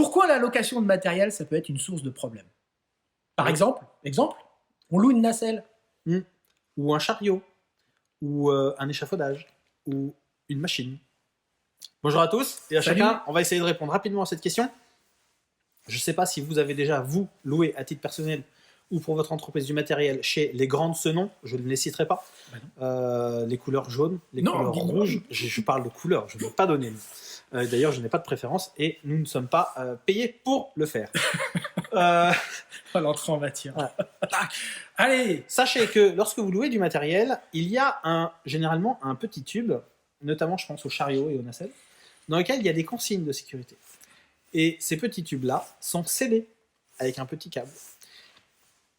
Pourquoi la location de matériel, ça peut être une source de problème? Par exemple, on loue une nacelle. Ou un chariot, ou un échafaudage, ou une machine. Bonjour à tous, et à Salut. chacun, on va essayer de répondre rapidement à cette question. Je ne sais pas si vous avez déjà, vous, loué à titre personnel ou pour votre entreprise du matériel chez les grandes ce nom, je ne les citerai pas. Les couleurs jaunes, les couleurs rouges, je parle de couleurs, je ne vais pas donner. D'ailleurs, je n'ai pas de préférence et nous ne sommes pas payés pour le faire. L'entrée en matière. Allez, sachez que lorsque vous louez du matériel, il y a généralement un petit tube, notamment je pense aux chariots et aux nacelles, dans lequel il y a des consignes de sécurité. Et ces petits tubes-là sont scellés avec un petit câble.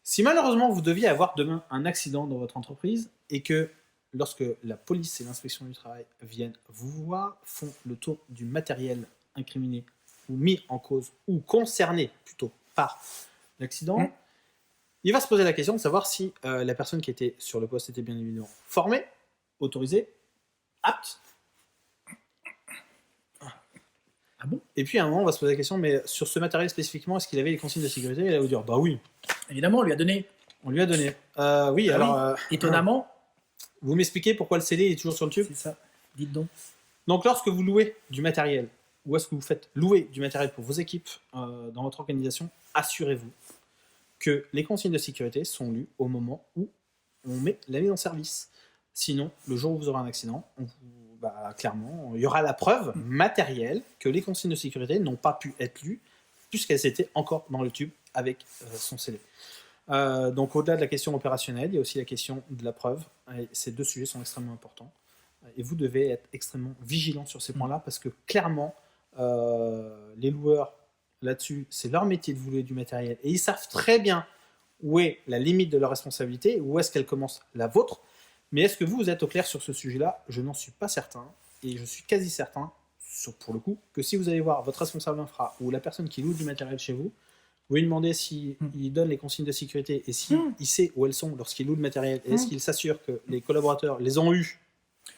Si malheureusement vous deviez avoir demain un accident dans votre entreprise et que lorsque la police et l'inspection du travail viennent vous voir, font le tour du matériel incriminé ou mis en cause ou concerné plutôt par l'accident, il va se poser la question de savoir si la personne qui était sur le poste était bien évidemment formée, autorisée, apte. Ah bon? Et puis à un moment, on va se poser la question, mais sur ce matériel spécifiquement, est-ce qu'il avait les consignes de sécurité? Et il va vous dire, bah oui. Évidemment, on lui a donné. On lui a donné. Oui, alors... étonnamment. Vous m'expliquez pourquoi le CD est toujours sur le tube? C'est ça. Dites donc. Donc lorsque vous louez du matériel, ou est-ce que vous faites louer du matériel pour vos équipes dans votre organisation, assurez-vous que les consignes de sécurité sont lues au moment où on met la mise en service. Sinon, le jour où vous aurez un accident, clairement, il y aura la preuve matérielle que les consignes de sécurité n'ont pas pu être lues puisqu'elles étaient encore dans le tube avec son scellé. Donc au-delà de la question opérationnelle, il y a aussi la question de la preuve. Et ces deux sujets sont extrêmement importants. Et vous devez être extrêmement vigilant sur ces points-là parce que clairement, les loueurs là-dessus, c'est leur métier de vous louer du matériel et ils savent très bien où est la limite de leur responsabilité, où est-ce qu'elle commence la vôtre. Mais est-ce que vous êtes au clair sur ce sujet-là? Je n'en suis pas certain et je suis quasi certain, pour le coup, que si vous allez voir votre responsable infra ou la personne qui loue du matériel chez vous, vous lui demandez s'il donne les consignes de sécurité et s'il sait où elles sont lorsqu'il loue le matériel et est-ce qu'il s'assure que les collaborateurs les ont eus.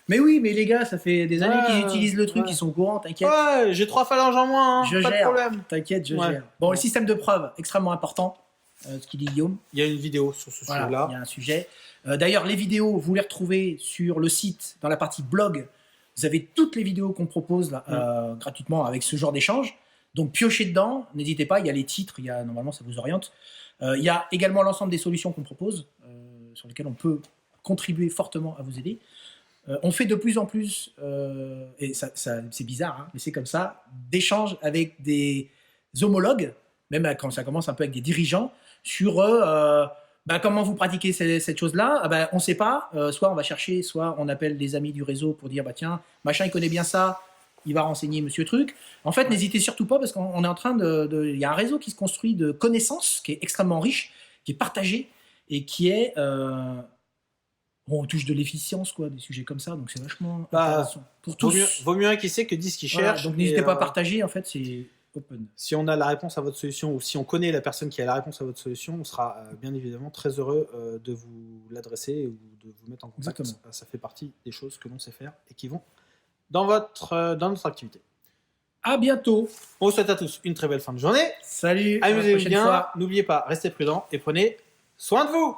Mais oui, mais les gars, ça fait des années qu'ils utilisent le truc, ils sont courants, t'inquiète. Ouais, j'ai 3 phalanges en moins, hein, pas de problème. T'inquiète, je gère. Bon, le système de preuve, extrêmement important, ce qu'il dit Guillaume. Il y a une vidéo sur ce sujet-là. Il y a un sujet. D'ailleurs, les vidéos, vous les retrouvez sur le site, dans la partie blog. Vous avez toutes les vidéos qu'on propose là, gratuitement avec ce genre d'échange. Donc, piochez dedans, n'hésitez pas, il y a les titres, normalement, ça vous oriente. Il y a également l'ensemble des solutions qu'on propose, sur lesquelles on peut contribuer fortement à vous aider. On fait de plus en plus, et c'est bizarre, hein, mais c'est comme ça, d'échanges avec des homologues, même quand ça commence un peu avec des dirigeants, sur comment vous pratiquez cette chose-là. On ne sait pas, soit on va chercher, soit on appelle des amis du réseau pour dire tiens, machin il connaît bien ça, il va renseigner monsieur truc. En fait, n'hésitez surtout pas parce qu'on est en train il y a un réseau qui se construit de connaissances qui est extrêmement riche, qui est partagé et qui est... on touche de l'efficience, quoi, des sujets comme ça, donc c'est vachement intéressant. Pour tous. Vaut mieux un qui sait que 10 qui cherchent. Donc n'hésitez pas à partager, en fait, c'est open. Si on a la réponse à votre solution ou si on connaît la personne qui a la réponse à votre solution, on sera bien évidemment très heureux de vous l'adresser ou de vous mettre en contact. Ça fait partie des choses que l'on sait faire et qui vont dans notre activité. À bientôt. On vous souhaite à tous une très belle fin de journée. Salut. Amusez-vous bien. N'oubliez pas, restez prudents et prenez soin de vous.